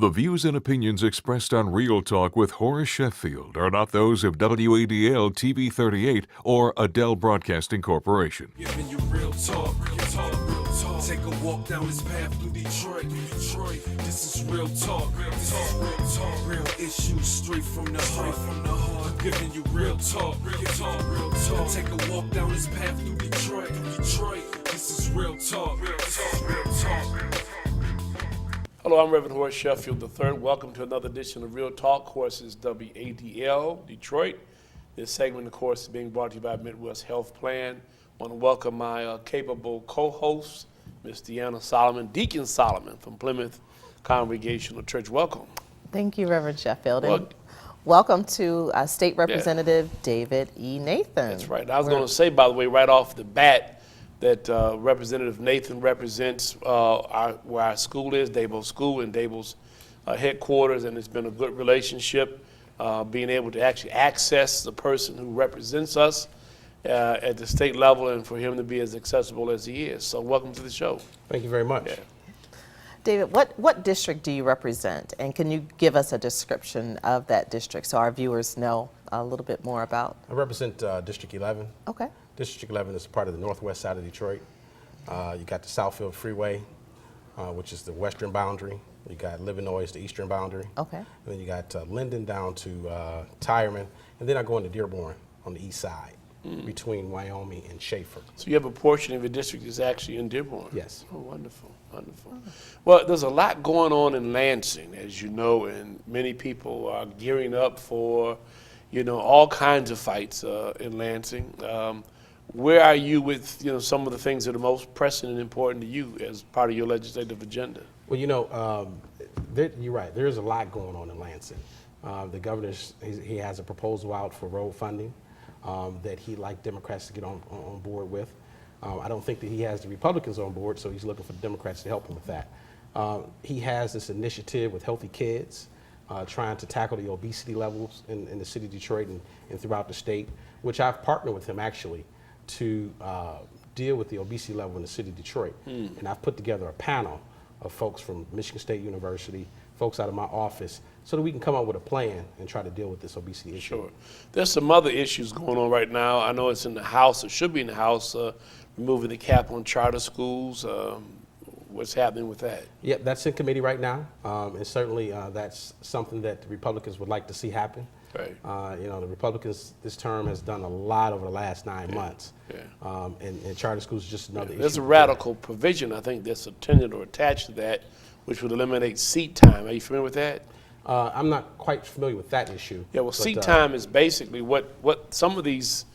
The views and opinions expressed on Real Talk with Horace Sheffield are not those of WADL TV 38 or Adele Broadcasting Corporation. Giving you real talk, real talk, real talk. Take a walk down this path through Detroit, This is real talk, real talk, real issues straight from the heart, Giving you real talk, real talk, real talk. Take a walk down this path through Detroit, This is real talk, real talk, real talk. Hello, I'm Reverend Horace Sheffield III. Welcome to another edition of Real Talk. Of course, is WADL Detroit. This segment, of course, is being brought to you by Midwest Health Plan. I want to welcome my capable co-host, Ms. DeAnna Solomon, Deacon Solomon from Plymouth Congregational Church. Welcome. Thank you, Reverend Sheffield. And welcome to State Representative David E. Nathan. That's right. I was going to say, by the way, right off the bat, that Representative Nathan represents where our school is, Dabo School, and Dabo's headquarters, and it's been a good relationship, being able to actually access the person who represents us at the state level, and for him to be as accessible as he is. So welcome to the show. Thank you very much. Yeah. David, what district do you represent, and can you give us a description of that district so our viewers know a little bit more about? I represent District 11. Okay. District 11 is part of the northwest side of Detroit. You got the Southfield Freeway, which is the western boundary. You got Livernois, the eastern boundary. Okay. And then you got Linden down to Tyerman, and then I go into Dearborn on the east side, between Wyoming and Schaefer. So you have a portion of your district is actually in Dearborn? Yes. Oh, wonderful, wonderful. Well, there's a lot going on in Lansing, as you know, and many people are gearing up for, you know, all kinds of fights in Lansing. Where are you with, you know, some of the things that are most pressing and important to you as part of your legislative agenda? Well, you know, you're right. There is a lot going on in Lansing. The governor, he has a proposal out for road funding that he'd like Democrats to get on board with. I don't think that he has the Republicans on board, so he's looking for the Democrats to help him with that. He has this initiative with Healthy Kids, trying to tackle the obesity levels in the city of Detroit and throughout the state, which I've partnered with him actually to deal with the obesity level in the city of Detroit. And I've put together a panel of folks from Michigan State University, folks out of my office, so that we can come up with a plan and try to deal with this obesity issue. Sure. There's some other issues going on right now. I know it's in the House, it should be in the House, removing the cap on charter schools. What's happening with that? Yep, that's in committee right now, and certainly that's something that the Republicans would like to see happen. Right. You know, the Republicans this term has done a lot over the last 9 months, and charter schools is just another issue. There's a radical provision, I think, that's attended or attached to that, which would eliminate seat time. Are you familiar with that? I'm not quite familiar with that issue. Yeah, well, seat time is basically what some of these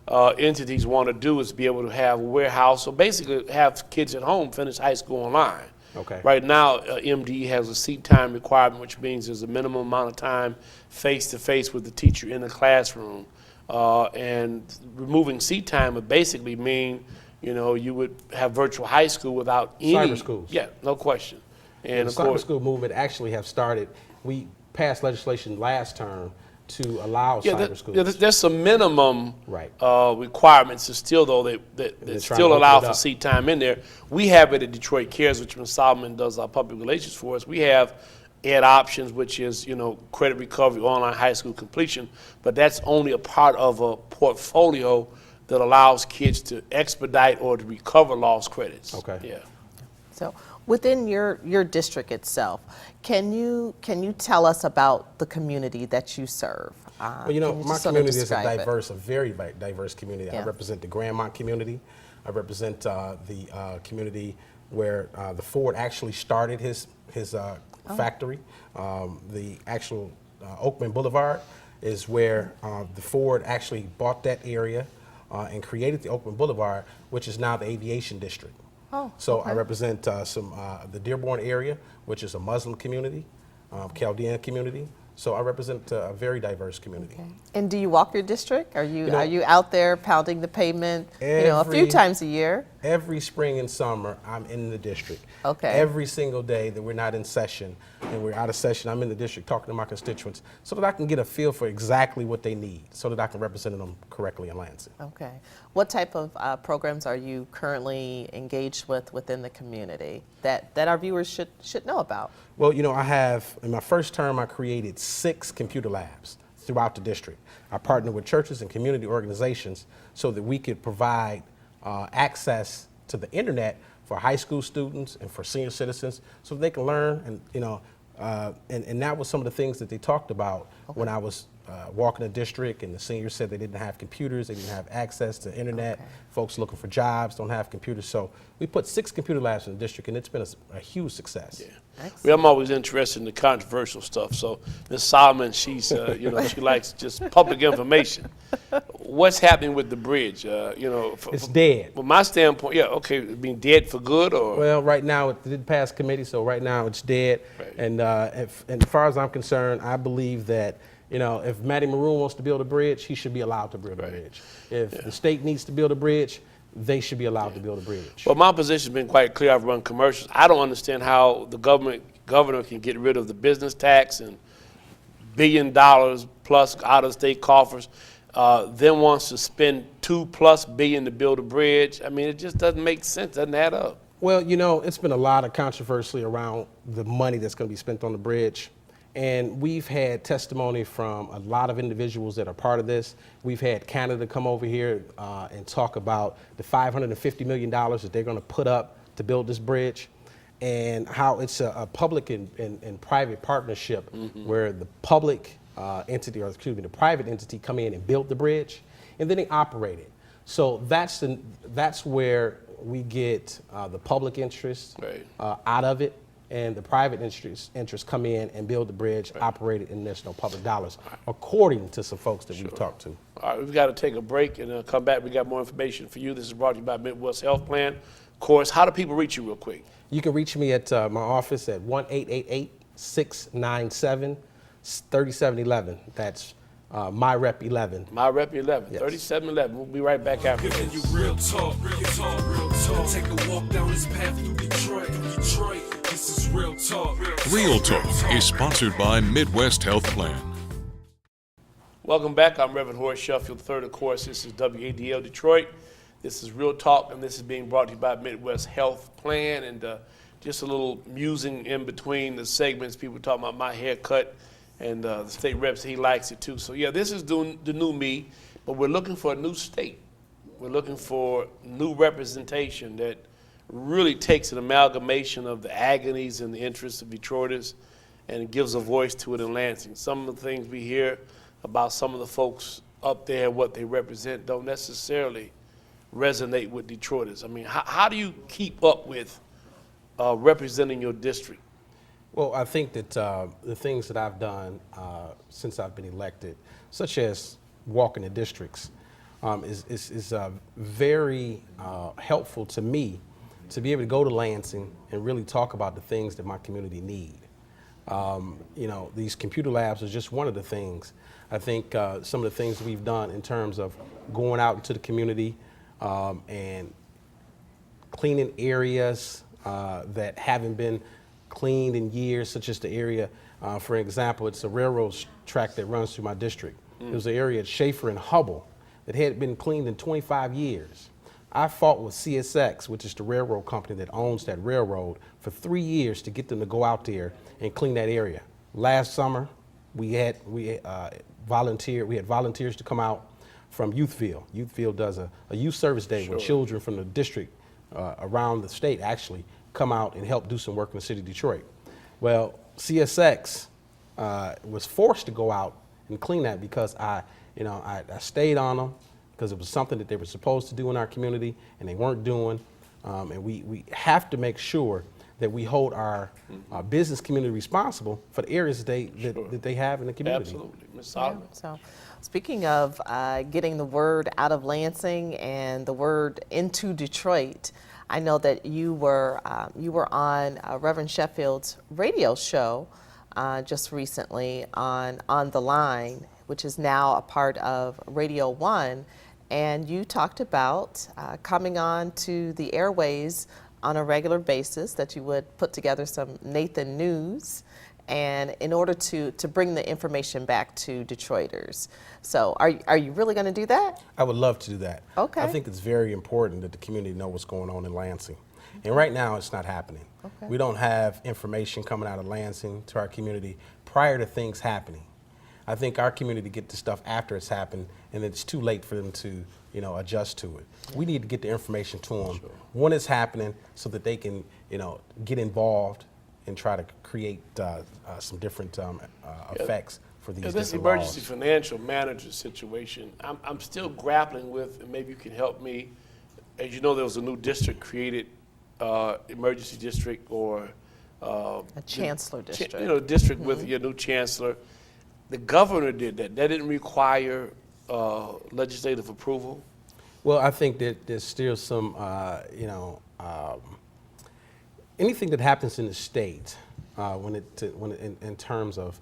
entities want to do is be able to have a warehouse, or basically have kids at home finish high school online. Okay. Right now, MD has a seat time requirement, which means there's a minimum amount of time face-to-face with the teacher in the classroom. And removing seat time would basically mean, you know, you would have virtual high school without any. Cyber schools. Yeah, no question. And the cyber school movement actually have started. We passed legislation last term to allow cyber schools. Yeah, there's some minimum Right. requirements that still, though, that still allow for up. seat time in there. We have it at Detroit Cares, which Ms. Solomon does our public relations for us. We have Ed Options, which is, you know, credit recovery, online high school completion, but that's only a part of a portfolio that allows kids to expedite or to recover lost credits. Okay. Yeah. So within your district itself, can you tell us about the community that you serve? Well, you know, my community is a very diverse community. Yeah. I represent the Grandmont community. I represent the community where the Ford actually started his factory. The actual Oakman Boulevard is where the Ford actually bought that area and created the Oakman Boulevard, which is now the aviation district. Oh, so okay. I represent the Dearborn area, which is a Muslim community, Chaldean community. So I represent a very diverse community. Okay. And do you walk your district? Are you out there pounding the pavement, a few times a year? Every spring and summer, I'm in the district. Okay. Every single day that we're not in session, and we're out of session, I'm in the district talking to my constituents so that I can get a feel for exactly what they need so that I can represent them correctly in Lansing. Okay. What type of programs are you currently engaged with within the community that our viewers should know about? Well, you know, I have, in my first term, I created 6 computer labs throughout the district. I partnered with churches and community organizations so that we could provide access to the internet for high school students and for senior citizens so that they can learn. And, you know, and that was some of the things that they talked about when I was walking the district, and the seniors said they didn't have computers, they didn't have access to internet. Folks looking for jobs don't have computers. So we put 6 computer labs in the district, and it's been a huge success. Yeah. Well, I'm always interested in the controversial stuff. So Ms. Solomon, she's, you know, she likes just public information. What's happening with the bridge? You know, It's dead. From my standpoint, yeah, okay, being dead for good, or? Well, right now it didn't pass committee, so right now it's dead. Right. And as far as I'm concerned, I believe that, you know, if Matty Maroon wants to build a bridge, he should be allowed to build a bridge. If the state needs to build a bridge, they should be allowed to buid a bridge. Well, my position's been quite clear. I've run commercials. I don't understand how the governor can get rid of the business tax and $1 billion plus out of state coffers, then wants to spend $2+ billion to build a bridge. I mean, it just doesn't make sense. Doesn't add up. Well, you know, it's been a lot of controversy around the money that's going to be spent on the bridge. And we've had testimony from a lot of individuals that are part of this. We've had Canada come over here and talk about the $550 million that they're going to put up to build this bridge, and how it's a public and private partnership where the public entity, or excuse me, the private entity come in and build the bridge, and then they operate it. So that's where we get the public interest out of it, and the private interests come in and build the bridge, operate it, and there's no public dollars, according to some folks that we've talked to. All right, we've got to take a break and come back. We got more information for you. This is brought to you by Midwest Health Plan. Of course, how do people reach you real quick? You can reach me at my office at 1-888-697-3711. That's MyRep 11. MyRep 11, Yes. 3711. We'll be right back after Giving this. you real talk, real talk, real talk. Take a walk down this path through Detroit, This is real talk. Real Talk is sponsored by Midwest Health Plan. Welcome back. I'm Reverend Horace Sheffield III. Of course, this is WADL Detroit. This is Real Talk, and this is being brought to you by Midwest Health Plan. And just a little musing in between the segments, people talking about my haircut, and the state reps, he likes it too. So yeah, this is the new me, but we're looking for a new state. We're looking for new representation that really takes an amalgamation of the agonies and the interests of Detroiters and gives a voice to it in Lansing. Some of the things we hear about some of the folks up there, what they represent, don't necessarily resonate with Detroiters. I mean, how do you keep up with representing your district? Well, I think that the things that I've done since I've been elected, such as walking the districts, is very helpful to me to be able to go to Lansing and really talk about the things that my community need. You know, these computer labs are just one of the things. I think some of the things we've done in terms of going out into the community and cleaning areas that haven't been cleaned in years, such as the area, for example, it's a railroad track that runs through my district. There was an area at Schaefer and Hubble that hadn't been cleaned in 25 years. I fought with CSX, which is the railroad company that owns that railroad, for 3 years to get them to go out there and clean that area. Last summer, we had volunteers to come out from Youthfield. Youthfield does a youth service day where children from the district around the state actually come out and help do some work in the city of Detroit. Well, CSX was forced to go out and clean that because I stayed on them because it was something that they were supposed to do in our community and they weren't doing. And we have to make sure that we hold our business community responsible for the areas that they have in the community. Absolutely. Ms. Solomon. So, speaking of getting the word out of Lansing and the word into Detroit, I know that you were on Reverend Sheffield's radio show just recently on the Line, which is now a part of Radio 1, and you talked about coming on to the airways on a regular basis, that you would put together some Nathan News and in order to bring the information back to Detroiters. So are you really going to do that? I would love to do that. Okay. I think it's very important that the community know what's going on in Lansing. And right now it's not happening. Okay. We don't have information coming out of Lansing to our community prior to things happening. I think our community get the stuff after it's happened, and it's too late for them to, you know, adjust to it. We need to get the information to them when it's happening so that they can, you know, get involved and try to create some different effects for these This different emergency laws. financial manager situation, I'm still grappling with, and maybe you can help me. As you know, there was a new district created, emergency district, or A chancellor district. You know, district with your new chancellor. The governor did that. That didn't require legislative approval. Well, I think that there's still some, you know, anything that happens in the state in terms of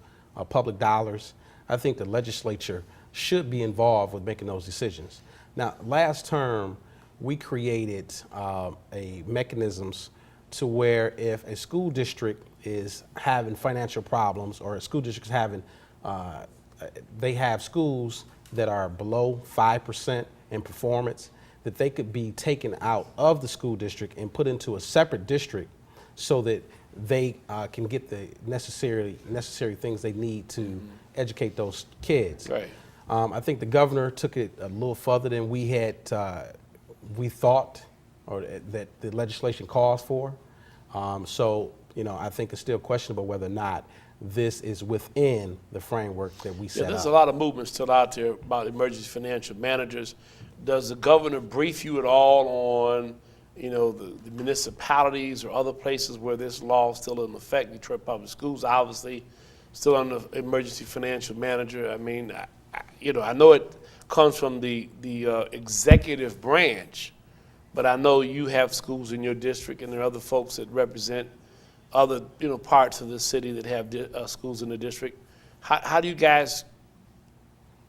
public dollars, I think the legislature should be involved with making those decisions. Now, last term, we created a mechanisms to where if a school district is having financial problems, or a school district is having, they have schools that are below 5% in performance, that they could be taken out of the school district and put into a separate district so that they can get the necessary things they need to educate those kids. Right. I think the governor took it a little further than we had, we thought, or that the legislation calls for. So, you know, I think it's still questionable whether or not this is within the framework that we set There's up. a lot of movement still out there about emergency financial managers. Does the governor brief you at all on, you know, the municipalities or other places where this law is still in effect? Detroit Public Schools, obviously, still under emergency financial manager. I mean, you know, I know it comes from the executive branch, but I know you have schools in your district, and there are other folks that represent other, you know, parts of the city that have schools in the district. How do you guys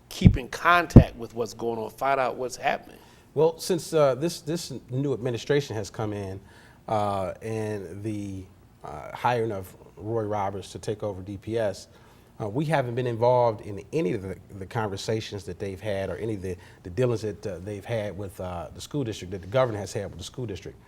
keep in contact with what's going on, find out what's happening? Well, since this new administration has come in, and the hiring of Roy Roberts to take over DPS, we haven't been involved in any of the conversations that they've had, or any of the dealings that they've had with the school district, that the governor has had with the school district.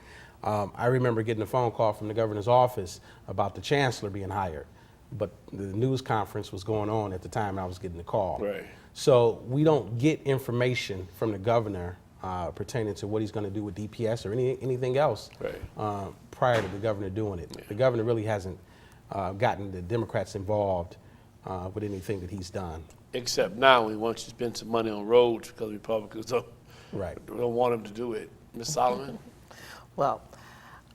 I remember getting a phone call from the governor's office about the chancellor being hired, but the news conference was going on at the time I was getting the call. Right. So we don't get information from the governor pertaining to what he's going to do with DPS or anything else prior to the governor doing it. Yeah. The governor really hasn't gotten the Democrats involved with anything that he's done. Except now he wants to spend some money on roads because Republicans don't want him to do it. Ms. Solomon? Well,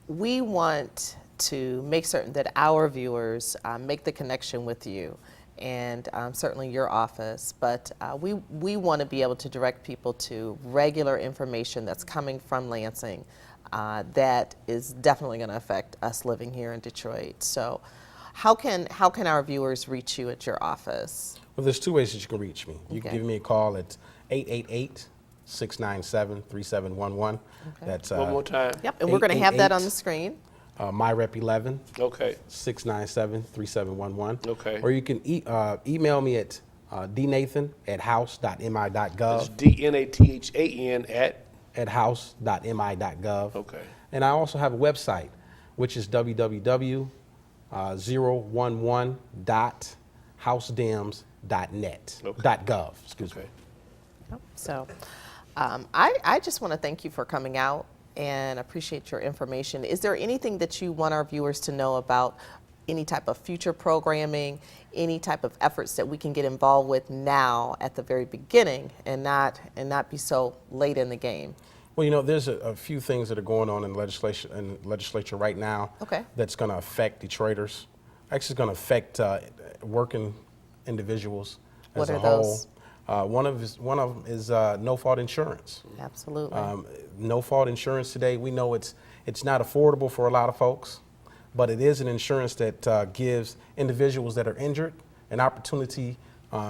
we want to make certain that our viewers make the connection with you, and certainly your office, but we want to be able to direct people to regular information that's coming from Lansing that is definitely going to affect us living here in Detroit. So how can our viewers reach you at your office? Well, there's two ways that you can reach me. You can give me a call at 888-697-3711. Okay. That's one more time. Yep, and we're going to have that on the screen. MyRep11. Okay. 697-3711. Okay. Or you can email me at dnathan@house.mi.gov. That's DNATHAN at house.mi.gov. Okay. And I also have a website, which is www.011.housedems.net. .gov. Excuse me. So I just want to thank you for coming out and appreciate your information. Is there anything that you want our viewers to know about any type of future programming, any type of efforts that we can get involved with now at the very beginning and not be so late in the game? Well, you know, there's a few things that are going on in legislature right now that's going to affect Detroiters. Actually, it's going to affect working individuals as a whole. Those? One of them is no-fault insurance. Absolutely. No-fault insurance today, we know it's not affordable for a lot of folks, but it is an insurance that gives individuals that are injured an opportunity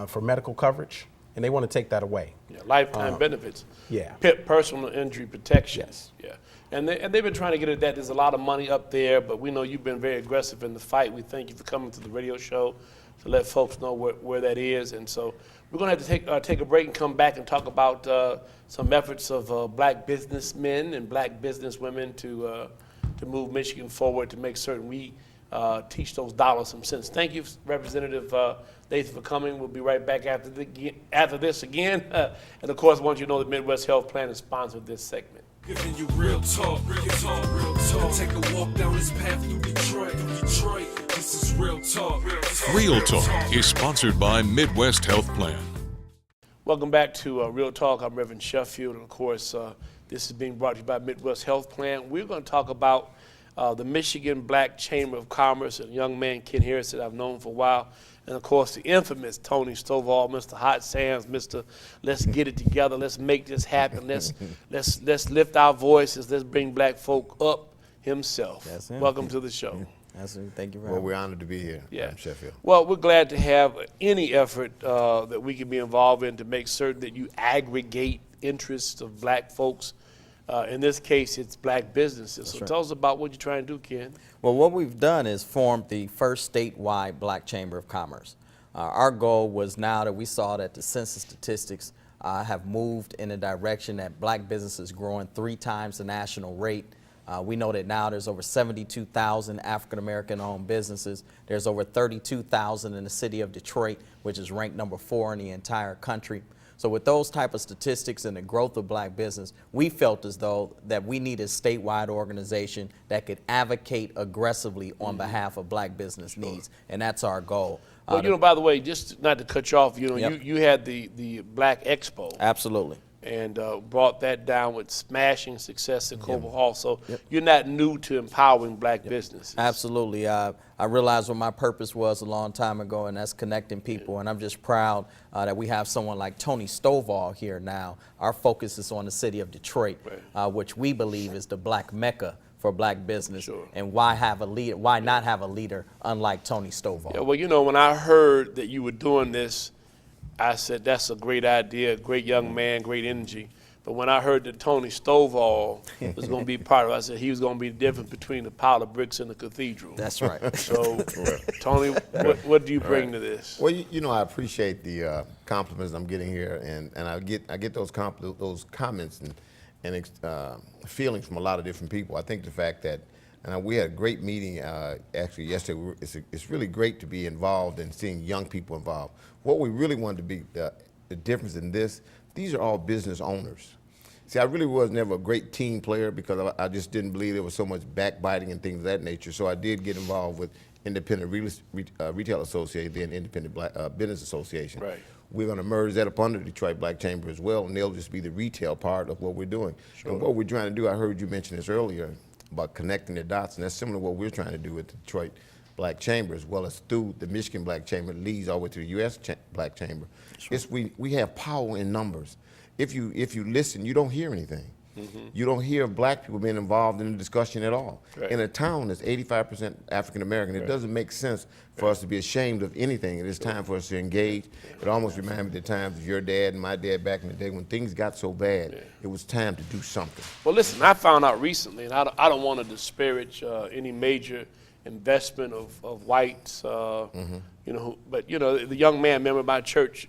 for medical coverage and they want to take that away. Yeah, lifetime benefits. Yeah. Personal injury protection. Yes. Yeah. And they've been trying to get at that. There's a lot of money up there, but we know you've been very aggressive in the fight. We thank you for coming to the radio show to let folks know where that is. And so we're going to have to take a break and come back and talk about some efforts of black businessmen and black businesswomen to move Michigan forward, to make certain we teach those dollars some sense. Thank you, Representative Nathan, for coming. We'll be right back after this again. And of course, I want you to know the Midwest Health Plan has sponsored this segment. Giving you real talk, real talk, real talk. Take a walk down this path through Detroit, Detroit. This is real talk, real talk. Real Talk is sponsored by Midwest Health Plan. Welcome back to Real Talk. I'm Reverend Sheffield, and of course, this is being brought to you by Midwest Health Plan. We're going to talk about the Michigan Black Chamber of Commerce, a young man, Ken Harris, that I've known for a while, and of course, the infamous Tony Stovall, Mr. Hot Sands, Mr. Let's get it together, let's make this happen, let's lift our voices, let's bring black folk up himself. That's him. Welcome to the show. Thank you very Well, much. we're honored to be here. Yeah. From Sheffield. Well, we're glad to have any effort that we can be involved in to make certain that you aggregate interests of black folks. In this case, it's black businesses. So tell us about what you're trying to do, Ken. Well, what we've done is formed the first statewide Black Chamber of Commerce. Our goal was, now that we saw that the census statistics have moved in a direction that black businesses growing 3 times the national rate. We know that now there's over 72,000 African-American owned businesses. There's over 32,000 in the city of Detroit, which is ranked number 4 in the entire country. So with those type of statistics and the growth of black business, we felt as though that we need a statewide organization that could advocate aggressively on behalf of black business needs, and that's our goal. Well, you know, by the way, just not to cut you off, you know, Yep. you had the Black Expo. Absolutely. And brought that down with smashing success at Coble Hall. So you're not new to empowering black businesses. Absolutely. I realized what my purpose was a long time ago, and that's connecting people. And I'm just proud that we have someone like Tony Stovall here now. Our focus is on the city of Detroit, which we believe is the black mecca for black business. Sure. And why have a leader? Why not have a leader unlike Tony Stovall? Yeah, well, you know, when I heard that you were doing this, I said, that's a great idea, great young man, great energy. But when I heard that Tony Stovall was going to be part of it, I said he was going to be the difference between the pile of bricks and the cathedral. That's right. So, Tony, what do you bring to this? Well, you know, I appreciate the compliments I'm getting here, and I get those comments and feelings from a lot of different people. I think the fact that, and we had a great meeting actually yesterday. It's really great to be involved and seeing young people involved. What we really wanted to be the difference in this, these are all business owners. See, I really was never a great team player because I just didn't believe there was so much backbiting and things of that nature. So I did get involved with Independent Retail Association, then Independent Business Association. Right. We're going to merge that up under the Detroit Black Chamber as well, and they'll just be the retail part of what we're doing. Sure. And what we're trying to do, I heard you mention this earlier, about connecting the dots, and that's similar to what we're trying to do with the Detroit Black Chamber, as well as through the Michigan Black Chamber, leads all the way to the U.S. Black Chamber. Sure. We have power in numbers. If you listen, you don't hear anything. You don't hear black people being involved in the discussion at all. Right. In a town that's 85% African American, it doesn't make sense for us to be ashamed of anything. It is time for us to engage. It almost reminds me of the times of your dad and my dad back in the day when things got so bad, it was time to do something. Well, listen, I found out recently, and I don't want to disparage any major investment of whites, you know, but you know, the young man, member of my church,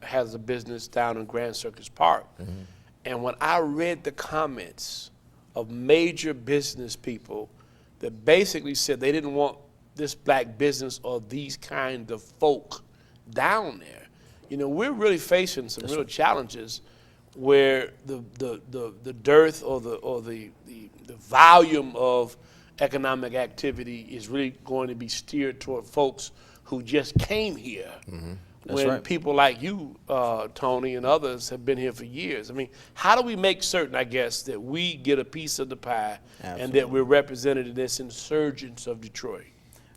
has a business down in Grand Circus Park. And when I read the comments of major business people that basically said they didn't want this black business or these kind of folk down there, you know, we're really facing some real challenges where the dearth or the volume of economic activity is really going to be steered toward folks who just came here. When people like you, Tony, and others have been here for years. I mean, how do we make certain, I guess, that we get a piece of the pie and that we're represented in this insurgence of Detroit?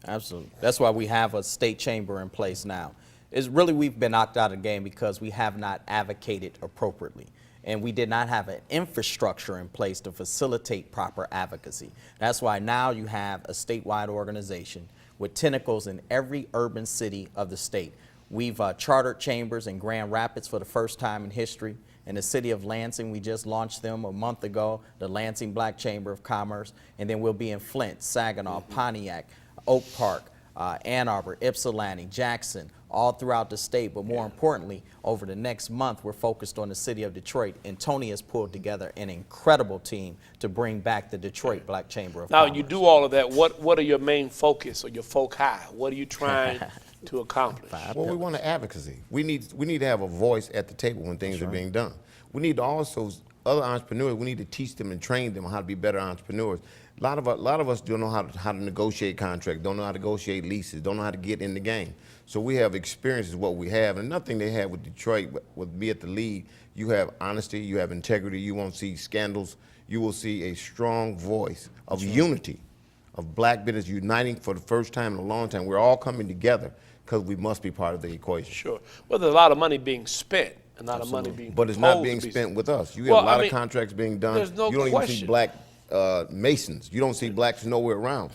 Absolutely. That's why we have a state chamber in place now. It's really, we've been knocked out of the game because we have not advocated appropriately. And we did not have an infrastructure in place to facilitate proper advocacy. That's why now you have a statewide organization with tentacles in every urban city of the state. We've chartered chambers in Grand Rapids for the first time in history. In the city of Lansing, we just launched them a month ago, the Lansing Black Chamber of Commerce. And then we'll be in Flint, Saginaw, Pontiac, Oak Park, Ann Arbor, Ypsilanti, Jackson, all throughout the state. But more importantly, over the next month, we're focused on the city of Detroit. And Tony has pulled together an incredible team to bring back the Detroit Black Chamber of Commerce. Now, you do all of that. What are your main focus or your foci? What are you trying to accomplish? Well, we want advocacy. We need to have a voice at the table when things are being done. We need to also, other entrepreneurs, we need to teach them and train them on how to be better entrepreneurs. A lot of us don't know how to negotiate contracts, don't know how to negotiate leases, don't know how to get in the game. So we have experiences what we have, and nothing they have with Detroit, with me at the lead, you have honesty, you have integrity, you won't see scandals, you will see a strong voice of unity, of black business uniting for the first time in a long time. We're all coming together because we must be part of the equation. Sure. Well, there's a lot of money being spent and not a money being But it's not being spent with us. You have a lot of contracts being done. There's no you don't question. even see black Masons. You don't see blacks nowhere around.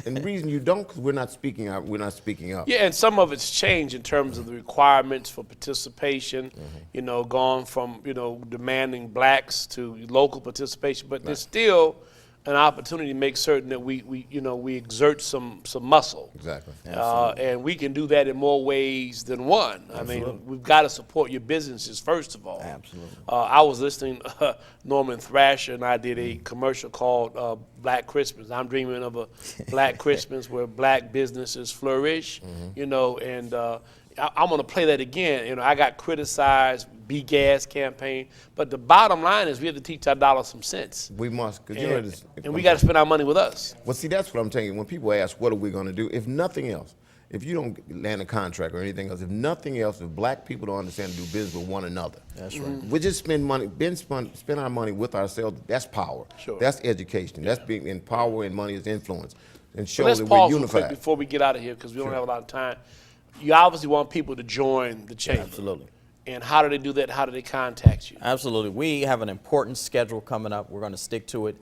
And the reason you don't, because we're not speaking out, we're not speaking up. Yeah, and some of it's changed in terms of the requirements for participation, you know, gone from, you know, demanding blacks to local participation, but there's still an opportunity to make certain that we exert some muscle. Exactly. And we can do that in more ways than one. Absolutely. I mean, we've got to support your businesses first of all. Absolutely. I was listening, Norman Thrasher and I did a commercial called Black Christmas. I'm dreaming of a Black Christmas where black businesses flourish, you know, and I'm going to play that again. You know, I got criticized, BGAS campaign, but the bottom line is we have to teach our dollar some sense. We must, because and we got to spend our money with us. Well, see, that's what I'm telling you. When people ask, what are we going to do? If nothing else, if you don't land a contract or anything else, if nothing else, if black people don't understand to do business with one another, That's right. we just spend money, spend our money with ourselves. That's power. Sure. That's education. That's being in power, and money is influence. And show Let's that pause we're real quick unified. before we get out of here because we don't have a lot of time. You obviously want people to join the chamber. Absolutely. And how do they do that? How do they contact you? Absolutely. We have an important schedule coming up. We're going to stick to it.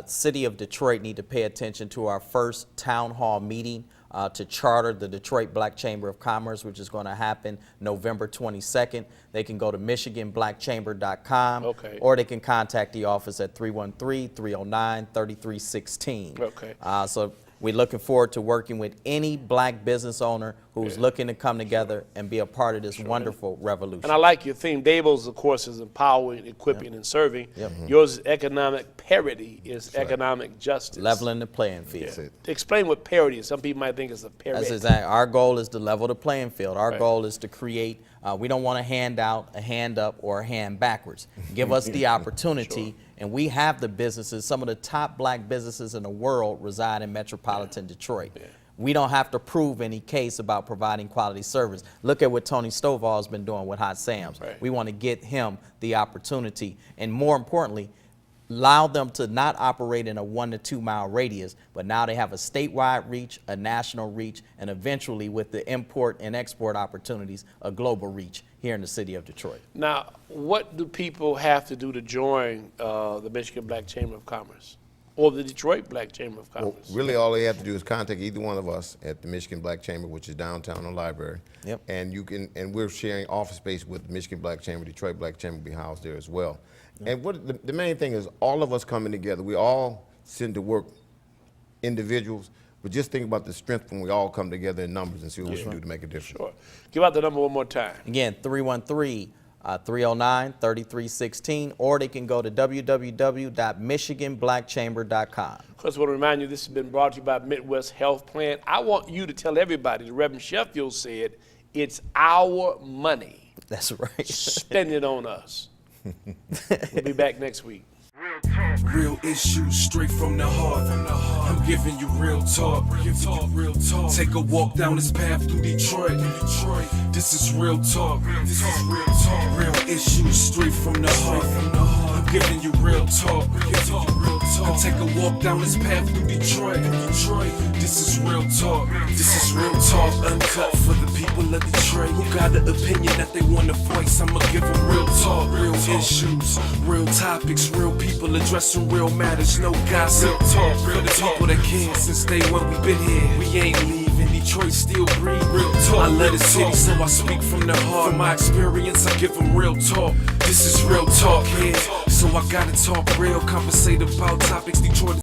City of Detroit need to pay attention to our first town hall meeting to charter the Detroit Black Chamber of Commerce, which is going to happen November 22nd. They can go to michiganblackchamber.com, or they can contact the office at 313-309-3316. Okay. So we're looking forward to working with any black business owner who's looking to come together and be a part of this wonderful revolution. And I like your theme. Dable's, of course, is empowering, equipping, and serving. Yours is economic parity, is economic justice. Leveling the playing field. Explain what parity is. Some people might think it's a parity. That's exactly. Our goal is to level the playing field. Our goal is to create, we don't want a handout, a hand up, or a hand backwards. Give us the opportunity, and we have the businesses. Some of the top black businesses in the world reside in metropolitan Detroit. We don't have to prove any case about providing quality service. Look at what Tony Stovall has been doing with Hot Sam's. We want to get him the opportunity, and more importantly, allow them to not operate in a 1 to 2 mile radius, but now they have a statewide reach, a national reach, and eventually with the import and export opportunities, a global reach here in the city of Detroit. Now, what do people have to do to join the Michigan Black Chamber of Commerce or the Detroit Black Chamber of Commerce? Well, really all they have to do is contact either one of us at the Michigan Black Chamber, which is downtown on Library. And you can, and we're sharing office space with the Michigan Black Chamber. Detroit Black Chamber will be housed there as well. And what the main thing is, all of us coming together. We all send to work individuals, but just think about the strength when we all come together in numbers and see what we can do to make a difference. Sure. Give out the number one more time. Again, 313-309-3316, or they can go to www.michiganblackchamber.com. Of course, I want to remind you, this has been brought to you by Midwest Health Plan. I want you to tell everybody, the Reverend Sheffield said, it's our money. That's right. Spend it on us. We'll be back next week. Real issues straight from the heart. I'm giving you real talk. Real talk. Take a walk down this path through Detroit. This is real talk. This is real talk. Real issues straight from the heart. I'm giving you real talk. Take a walk down this path through Detroit. This is real talk. This is real talk. Uncut for the people of Detroit who got an opinion that they want to voice. I'ma give them real talk. Real issues, real topics, real people addressing real matters. No gossip talk. For the people that can since day one we been here. We ain't leaving. live in Detroit, still breathe real talk. I love the city, so I speak from the heart. From my experience, I give them real talk. This is real talk here, so I gotta talk real, compensate about topics Detroit